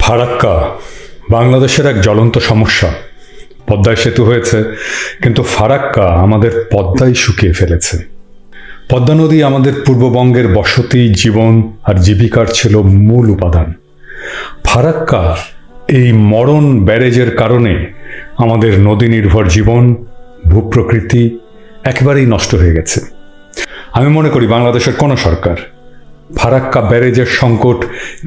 ফারাক্কা বাংলাদেশের এক জ্বলন্ত সমস্যা। পদ্মায় সেতু হয়েছে, কিন্তু ফারাক্কা আমাদের পদ্মাই শুকিয়ে ফেলেছে। পদ্মা নদী আমাদের পূর্ববঙ্গের বসতি, জীবন আর জীবিকার ছিল মূল উপাদান। ফারাক্কা এই মরণ ব্যারেজের কারণে আমাদের নদী নির্ভর জীবন, ভূপ্রকৃতি একেবারেই নষ্ট হয়ে গেছে। আমি মনে করি বাংলাদেশের কোনো সরকার ফারাক্কা ব্যারেজের সংকট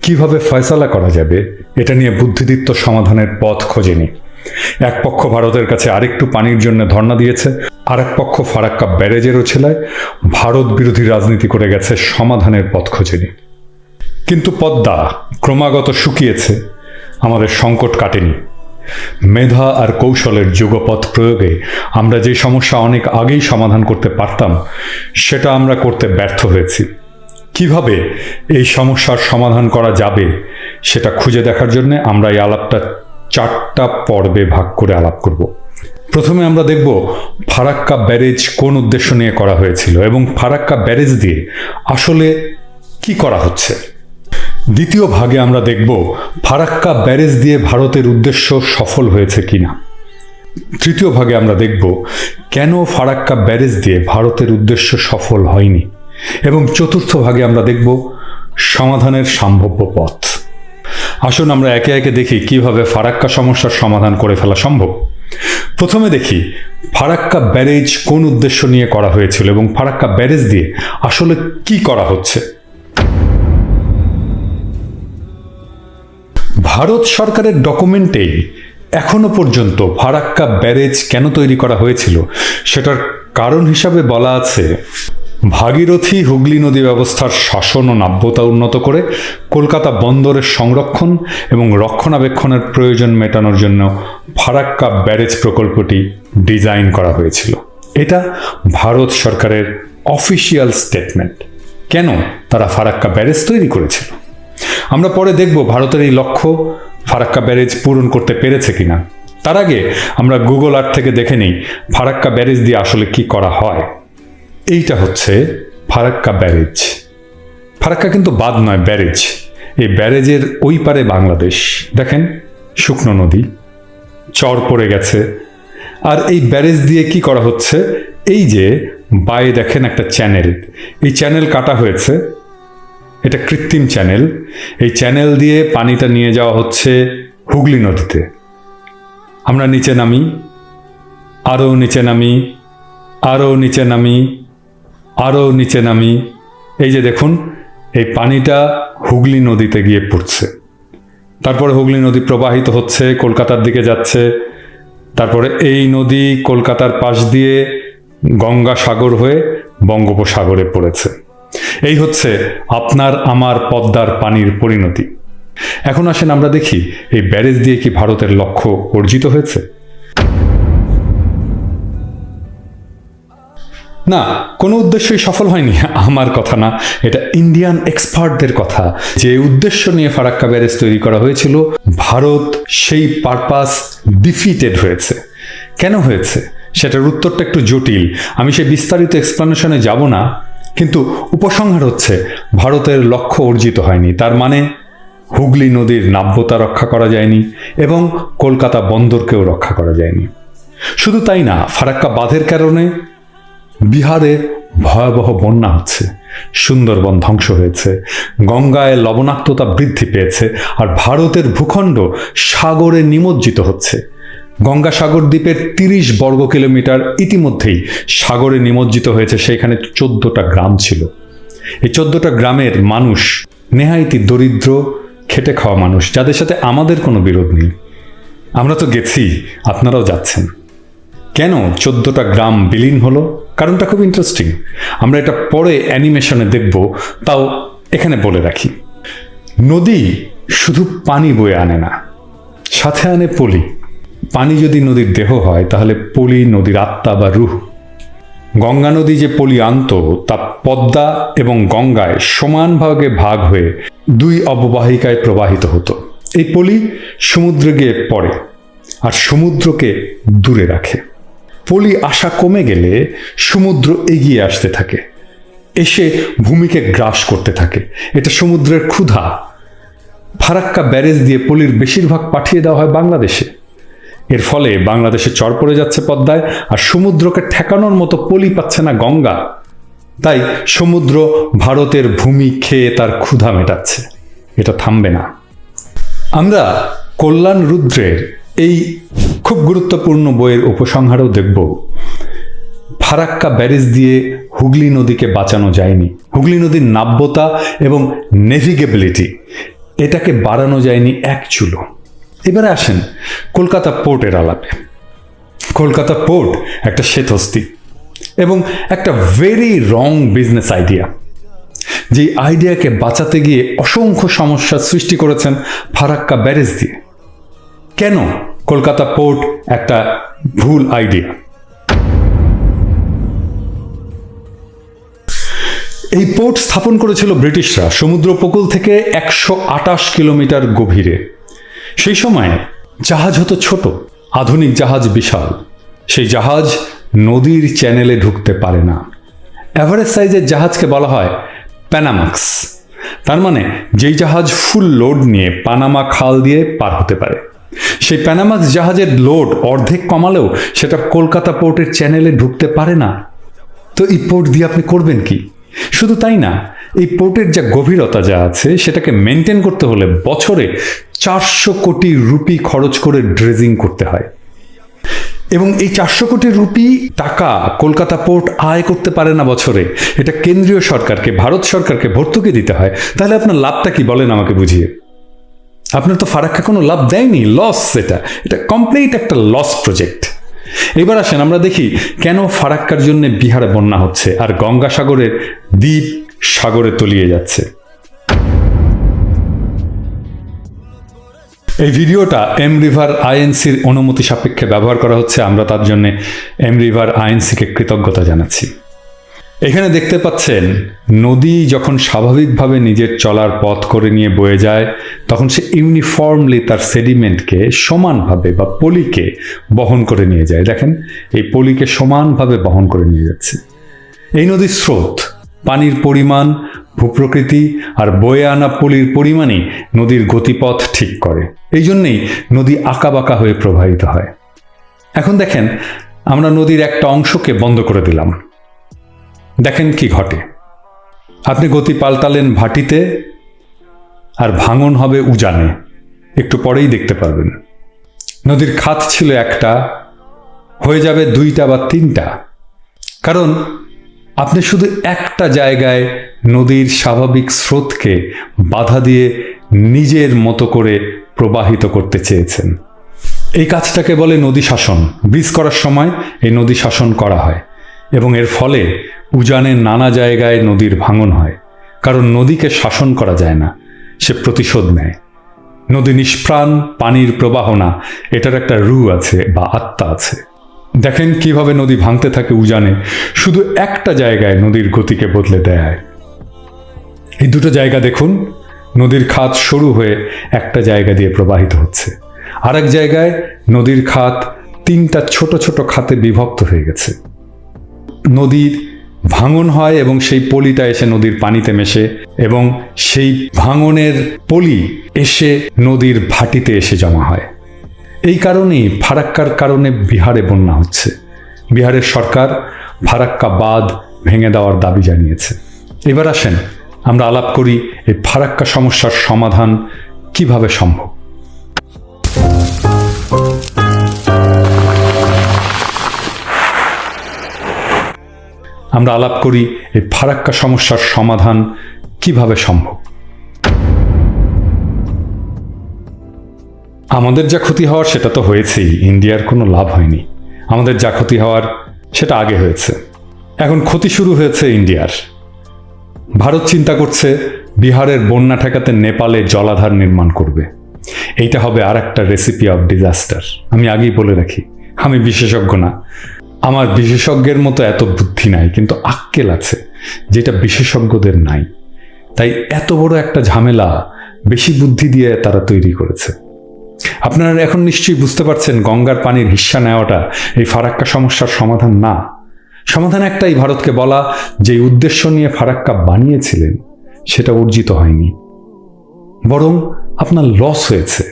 কিভাবে ফয়সালা করা যাবে এটা নিয়ে বুদ্ধিদীপ্ত সমাধানের পথ খোঁজেনি। এক পক্ষ ভারতের কাছে আরেকটু পানির জন্য ধর্ণা দিয়েছে, আর এক পক্ষ ফারাক্কা ব্যারেজের ওছিলায় ভারত বিরোধী রাজনীতি করে গেছে, সমাধানের পথ খোঁজেনি। কিন্তু পদ্মা ক্রমাগত শুকিয়েছে, আমাদের সংকট কাটেনি। মেধা আর কৌশলের যুগপথ প্রয়োগে আমরা যে সমস্যা অনেক আগেই সমাধান করতে পারতাম, সেটা আমরা করতে ব্যর্থ হয়েছি। কিভাবে এই সমস্যার সমাধান করা যাবে সেটা খুঁজে দেখার জন্য আমরা এই আলাপটা 4টা পর্বে ভাগ করে আলাপ করব। প্রথমে আমরা দেখব ফারাক্কা ব্যারেজ কোন উদ্দেশ্য নিয়ে করা হয়েছিল এবং ফারাক্কা ব্যারেজ দিয়ে আসলে কি করা হচ্ছে। দ্বিতীয় ভাগে আমরা দেখব ফারাক্কা ব্যারেজ দিয়ে ভারতের উদ্দেশ্য সফল হয়েছে কিনা। তৃতীয় ভাগে আমরা দেখব কেন ফারাক্কা ব্যারেজ দিয়ে ভারতের উদ্দেশ্য সফল হয়নি। এবং চতুর্থ ভাগে আমরা দেখব সমাধানের সম্ভাব্য পথ। আসুন আমরা একে একে দেখি কিভাবে ফারাক্কা সমস্যার সমাধান করে ফেলা সম্ভব। প্রথমে দেখি ফারাক্কা ব্যারেজ কোন উদ্দেশ্য নিয়ে করা হয়েছিল এবং ফারাক্কা ব্যারেজ দিয়ে আসলে কি করা হচ্ছে। ভারত সরকারের ডকুমেন্টেই এখনো পর্যন্ত ফারাক্কা ব্যারেজ কেন তৈরি করা হয়েছিল সেটার কারণ হিসাবে বলা আছে, ভাগীরথী হুগলি নদী ব্যবস্থার শাসন ও নাব্যতা উন্নত করে কলকাতা বন্দরের সংরক্ষণ এবং রক্ষণাবেক্ষণের প্রয়োজন মেটানোর জন্য ফারাক্কা ব্যারেজ প্রকল্পটি ডিজাইন করা হয়েছিল। এটা ভারত সরকারের অফিসিয়াল স্টেটমেন্ট। কেন তারা ফারাক্কা ব্যারেজ তৈরি করেছিল আমরা পরে দেখব ভারতের এই লক্ষ্য ফারাক্কা ব্যারেজ পূরণ করতে পেরেছে কিনা। তার আগে আমরা গুগল আর্থ থেকে দেখে নিই ফারাক্কা ব্যারেজ দিয়ে আসলে কি করা হয়। এইটা হচ্ছে ফারাক্কা ব্যারেজ। ফারাক্কা কিন্তু বাঁধ নয়, ব্যারেজ। এই ব্যারেজের ওই পারে বাংলাদেশ। দেখেন শুকনো নদী, চর পড়ে গেছে। আর এই ব্যারেজ দিয়ে কি করা হচ্ছে, এই যে বায়ে দেখেন একটা চ্যানেল, এই চ্যানেল কাটা হয়েছে, এটা কৃত্রিম চ্যানেল। এই চ্যানেল দিয়ে পানিটা নিয়ে যাওয়া হচ্ছে হুগলি নদীতে। আমরা নিচে নামি, আরও নিচে নামি, আরও নিচে নামি, আরও নিচে নামি। এই যে দেখুন এই পানিটা হুগলি নদীতে গিয়ে পড়ছে। তারপরে হুগলি নদী প্রবাহিত হচ্ছে, কলকাতার দিকে যাচ্ছে। তারপরে এই নদী কলকাতার পাশ দিয়ে গঙ্গা সাগর হয়ে বঙ্গোপসাগরে পড়েছে। এই হচ্ছে আপনার আমার পদ্মার পানির পরিণতি। এখন আসেন আমরা দেখি এই ব্যারেজ দিয়ে কি ভারতের লক্ষ্য অর্জিত হয়েছে। না, কোনো উদ্দেশ্যই সফল হয়নি। আমার কথা না, এটা ইন্ডিয়ান এক্সপার্টদের কথা। যে উদ্দেশ্য নিয়ে ফারাক্কা ব্যারেজ তৈরি করা হয়েছিল, ভারত সেই পারপাস ডিফিটেড হয়েছে। কেন হয়েছে সেটার উত্তরটা একটু জটিল, আমি সেই বিস্তারিত এক্সপ্লানেশনে যাব না। কিন্তু উপসংহার হচ্ছে ভারতের লক্ষ্য অর্জিত হয়নি। তার মানে হুগলি নদীর নাব্যতা রক্ষা করা যায়নি এবং কলকাতা বন্দরকেও রক্ষা করা যায়নি। শুধু তাই না, ফারাক্কা বাঁধের কারণে বিহারে ভয়াবহ বন্যা হচ্ছে, সুন্দরবন ধ্বংস হয়েছে, গঙ্গায় লবণাক্ততা বৃদ্ধি পেয়েছে, আর ভারতের ভূখণ্ড সাগরে নিমজ্জিত হচ্ছে। গঙ্গাসাগর দ্বীপের 30 বর্গ কিলোমিটার ইতিমধ্যেই সাগরে নিমজ্জিত হয়েছে। সেখানে 14টা গ্রাম ছিল। এই 14টা গ্রামের মানুষ নেহাইতি দরিদ্র, খেটে খাওয়া মানুষ, যাদের সাথে আমাদের কোনো বিরোধ নেই। আমরা তো গেছি, আপনারাও যাচ্ছেন। কেন 14টা গ্রাম বিলীন হলো, কারণটা খুব ইন্টারেস্টিং। আমরা এটা পরে অ্যানিমেশনে দেখব, তাও এখানে বলে রাখি। নদী শুধু পানি বয়ে আনে না, সাথে আনে পলি। পানি যদি নদীর দেহ হয় তাহলে পলি নদীর আত্মা বা রুহ। গঙ্গা নদী যে পলি আনত তা পদ্মা এবং গঙ্গায় সমানভাগে ভাগ হয়ে 2 অববাহিকায় প্রবাহিত হতো। এই পলি সমুদ্রে গিয়ে পড়ে আর সমুদ্রকে দূরে রাখে। পলি আসা কমে গেলে সমুদ্র এগিয়ে আসতে থাকে, এসে ভূমিকে গ্রাস করতে থাকে। এটা সমুদ্রের ক্ষুধা। ফারাক্কা ব্যারেজ দিয়ে পলির বেশিরভাগ পাঠিয়ে দেওয়া হয় বাংলাদেশে। এর ফলে বাংলাদেশে চর পড়ে যাচ্ছে পদ্মায়, আর সমুদ্রকে ঠেকানোর মতো পলি পাচ্ছে না গঙ্গা। তাই সমুদ্র ভারতের ভূমি খেয়ে তার ক্ষুধা মেটাচ্ছে। এটা থামবে না। আমরা কল্যাণ রুদ্রের এই খুব গুরুত্বপূর্ণ বইয়ের উপসংহারেও দেখব ফারাক্কা ব্যারেজ দিয়ে হুগলি নদীকে বাঁচানো যায়নি। হুগলি নদীর নাব্যতা এবং নেভিগেবিলিটি এটাকে বাড়ানো যায়নি এক চুলো। এবারে আসেন কলকাতা পোর্টের আলাপে। কলকাতা পোর্ট একটা শ্বেতহস্তি এবং একটা ভেরি রং বিজনেস আইডিয়া। যে আইডিয়াকে বাঁচাতে গিয়ে অসংখ্য সমস্যার সৃষ্টি করেছেন ফারাক্কা ব্যারেজ দিয়ে। কেন কলকাতা পোর্ট একটা ভুল আইডিয়া? এই পোর্ট স্থাপন করেছিল ব্রিটিশরা সমুদ্র উপকূল থেকে 128 কিলোমিটার গভীরে। সেই সময় জাহাজ হতো ছোট, আধুনিক জাহাজ বিশাল। সেই জাহাজ নদীর চ্যানেলে ঢুকতে পারে না। এভারেজ সাইজের জাহাজকে বলা হয় প্যানামাক্স। তার মানে যেই জাহাজ ফুল লোড নিয়ে পানামা খাল দিয়ে পার হতে পারে। সেই প্যানামাক্স জাহাজের লোড অর্ধেক কমালেও সেটা কলকাতা পোর্টের চ্যানেলে ঢুকতে পারে না। তো এই পোর্ট দিয়ে আপনি করবেন কি? শুধু তাই না, এই পোর্টের যা গভীরতা যা আছে সেটাকে মেনটেন করতে হলে বছরে 400 কোটি রুপি খরচ করে ড্রেজিং করতে হয়। এবং এই 400 কোটি রুপি টাকা কলকাতা পোর্ট আয় করতে পারে না বছরে। এটা কেন্দ্রীয় সরকারকে, ভারত সরকারকে ভর্তুকি দিতে হয়। তাহলে আপনার লাভটা কি বলেন আমাকে বুঝিয়ে? আপনার তো ফারাক্কা কোনো লাভ দেয়নি, লস। এটা কমপ্লিট একটা লস প্রজেক্ট। এবার আসেন আমরা দেখি কেন ফারাক্কার জন্য বিহারে বন্যা হচ্ছে আর গঙ্গাসাগরের দ্বীপ সাগরে তলিয়ে যাচ্ছে। এই ভিডিওটা এম রিভার আইএনসির অনুমতি সাপেক্ষে ব্যবহার করা হচ্ছে। আমরা তার জন্য এম রিভার আইএনসিকে কৃতজ্ঞতা জানাচ্ছি। এখানে দেখতে পাচ্ছেন নদী যখন স্বাভাবিকভাবে নিজের চলার পথ করে নিয়ে বয়ে যায় তখন সে ইউনিফর্মলি তার সেডিমেন্টকে সমানভাবে বা পলিকে বহন করে নিয়ে যায়। দেখেন এই পলিকে সমানভাবে বহন করে নিয়ে যাচ্ছে। এই নদীর স্রোত, পানির পরিমাণ, ভূপ্রকৃতি আর বয়ে আনা পলির পরিমাণই নদীর গতিপথ ঠিক করে। এই জন্যেই নদী আঁকাবাঁকা হয়ে প্রবাহিত হয়। এখন দেখেন আমরা নদীর একটা অংশকে বন্ধ করে দিলাম। দেখেন কি ঘটে। আপনি গতি পাল্টালেন ভাটিতে আর ভাঙন হবে উজানে। একটু পরেই দেখতে পারবেন নদীর খাত ছিল একটা, হয়ে যাবে 2টা বা 3টা। কারণ আপনি শুধু একটা জায়গায় নদীর স্বাভাবিক স্রোতকে বাধা দিয়ে নিজের মতো করে প্রবাহিত করতে চেয়েছেন। এই কাজটাকে বলে নদী শাসন। ব্রিজ করার সময় এই নদী শাসন করা হয় এবং এর ফলে উজানের নানা জায়গায় নদীর ভাঙন হয়। কারণ নদীকে শাসন করা যায় না, সে প্রতিশোধ নেয়। নদী নিষ্প্রাণ, পানির প্রবাহ না, এটার একটা রু আছে বা আত্মা আছে। দেখেন কিভাবে নদী ভাঙতে থাকে উজানে, শুধু একটা জায়গায় নদীর গতিকে বদলে দেয়। এই দুটো জায়গা দেখুন, নদীর খাত সরু হয়ে একটা জায়গা দিয়ে প্রবাহিত হচ্ছে। আরেক জায়গায় নদীর খাত 3টা ছোট ছোট খাতে বিভক্ত হয়ে গেছে। নদীর ভাঙন হয় এবং সেই পলিটা এসে নদীর পানিতে মেশে এবং সেই ভাঙনের পলি এসে নদীর ভাটিতে এসে জমা হয়। এই কারণেই ফারাক্কার কারণে বিহারে বন্যা হচ্ছে। বিহারের সরকার ফারাক্কা বাঁধ ভেঙে দেওয়ার দাবি জানিয়েছে। এবার আসেন আমরা আলাপ করি এই ফারাক্কা সমস্যার সমাধান কিভাবে সম্ভব। আমরা আলাপ করি এই ফারাক্কা সমস্যার সমাধান কিভাবে সম্ভব। আমাদের যা ক্ষতি হওয়ার সেটা তো হয়েছেই, ইন্ডিয়ার কোনো লাভ হয়নি। আমাদের যা ক্ষতি হওয়ার সেটা আগে হয়েছে, এখন ক্ষতি শুরু হয়েছে ইন্ডিয়ার। ভারত চিন্তা করছে বিহারের বন্যা ঠেকাতে নেপালে জলাধার নির্মাণ করবে। এইটা হবে আর একটা রেসিপি অফ ডিজাস্টার। আমি আগেই বলে রাখি, আমি বিশেষজ্ঞ না, আমার বিশেষজ্ঞের মতো এত বুদ্ধি নাই, কিন্তু আক্কেল আছে যেটা বিশেষজ্ঞদের নাই। তাই এত বড় একটা ঝামেলা বেশি বুদ্ধি দিয়ে তারা তৈরি করেছে। আপনারা এখন নিশ্চয়ই বুঝতে পারছেন গঙ্গার পানির হিস্সা নেওয়াটা এই ফারাক্কা সমস্যার সমাধান না। সমাধান একটাই, ভারতকে বলা যে উদ্দেশ্য নিয়ে ফারাক্কা বানিয়েছিলেন সেটা অর্জিত হয়নি। বরং আপনার লস হয়েছে,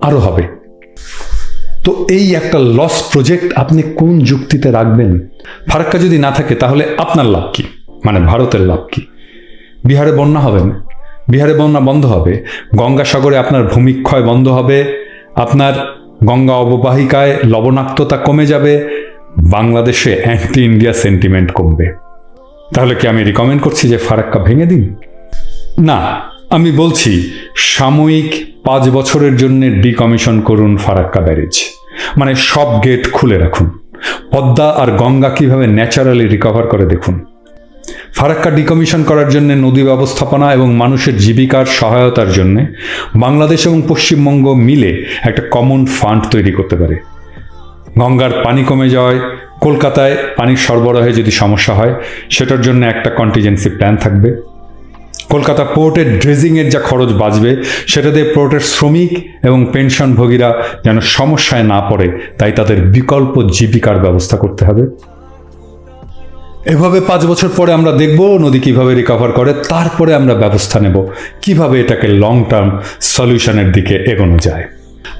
আরো হবে। তো এই একটা লস প্রজেক্ট আপনি কোন যুক্তিতে রাখবেন? ফারাক্কা যদি না থাকে তাহলে আপনার লাভ কি, মানে ভারতের লাভ কি? বিহারে বন্যা হবে না, বিহারে বন্যা বন্ধ হবে, গঙ্গাসাগরে আপনার ভূমিক্ষয় বন্ধ হবে, আপনার গঙ্গা অববাহিকায় লবণাক্ততা কমে যাবে, বাংলাদেশে অ্যান্টি ইন্ডিয়া সেন্টিমেন্ট কমবে। তাহলে কি আমি রিকমেন্ড করছি যে ফারাক্কা ভেঙে দিন? না, আমি বলছি সাময়িক 5 বছরের জন্য ডিকমিশন করুন ফারাক্কা ব্যারেজ, মানে সব গেট খুলে রাখুন। পদ্মা আর গঙ্গা কিভাবে ন্যাচারালি রিকভার করে দেখুন। ফারাক্কা ডিকমিশন করার জন্য নদী ব্যবস্থাপনা এবং মানুষের জীবিকার সহায়তার জন্য বাংলাদেশ এবং পশ্চিমবঙ্গ মিলে একটা কমন ফান্ড তৈরি করতে পারে। গঙ্গার পানি কমে যাওয়ায় কলকাতায় পানির সরবরাহে যদি সমস্যা হয়, সেটার জন্য একটা কন্টিজেন্সি প্ল্যান থাকবে। কলকাতা পোর্টের ড্রেজিংয়ের যা খরচ বাঁচবে, সেটা দিয়ে পোর্টের শ্রমিক এবং পেনশনভোগীরা যেন সমস্যায় না পড়ে, তাই তাদের বিকল্প জীবিকার ব্যবস্থা করতে হবে। এভাবে 5 বছর পরে আমরা দেখব নদী কিভাবে রিকভার করে, তারপরে আমরা ব্যবস্থা নেব কিভাবে এটাকে লং টার্ম সলিউশনের দিকে এগোনো যায়।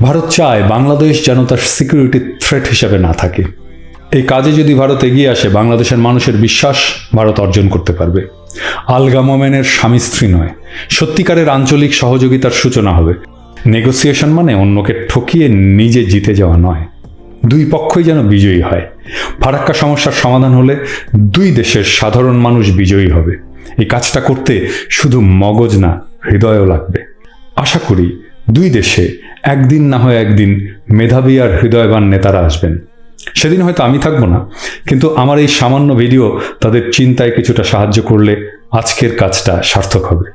ভারত চায় বাংলাদেশ যেন তার সিকিউরিটি থ্রেট হিসেবে না থাকে। এই কাজে যদি ভারত এগিয়ে আসে, বাংলাদেশের মানুষের বিশ্বাস ভারত অর্জন করতে পারবে। আলগা মোমেনের স্বামী স্ত্রী নয়, সত্যিকারের আঞ্চলিক সহযোগিতার সূচনা হবে। নেগোসিয়েশন মানে অন্যকে ঠকিয়ে নিজে জিতে যাওয়া নয়, দুই পক্ষই যেন বিজয়ী হয়। ফারাক্কা সমস্যার সমাধান হলে 2 দেশের সাধারণ মানুষ বিজয়ী হবে। এই কাজটা করতে শুধু মগজ না, হৃদয়ও লাগবে। আশা করি 2 দেশে একদিন না হয় একদিন মেধাবী আর হৃদয়বান নেতারা আসবেন। সেদিন হয়তো আমি থাকবো না, কিন্তু আমার এই সামান্য ভিডিও তাদের চিন্তায় কিছুটা সাহায্য করলে আজকের কাজটা সার্থক হবে।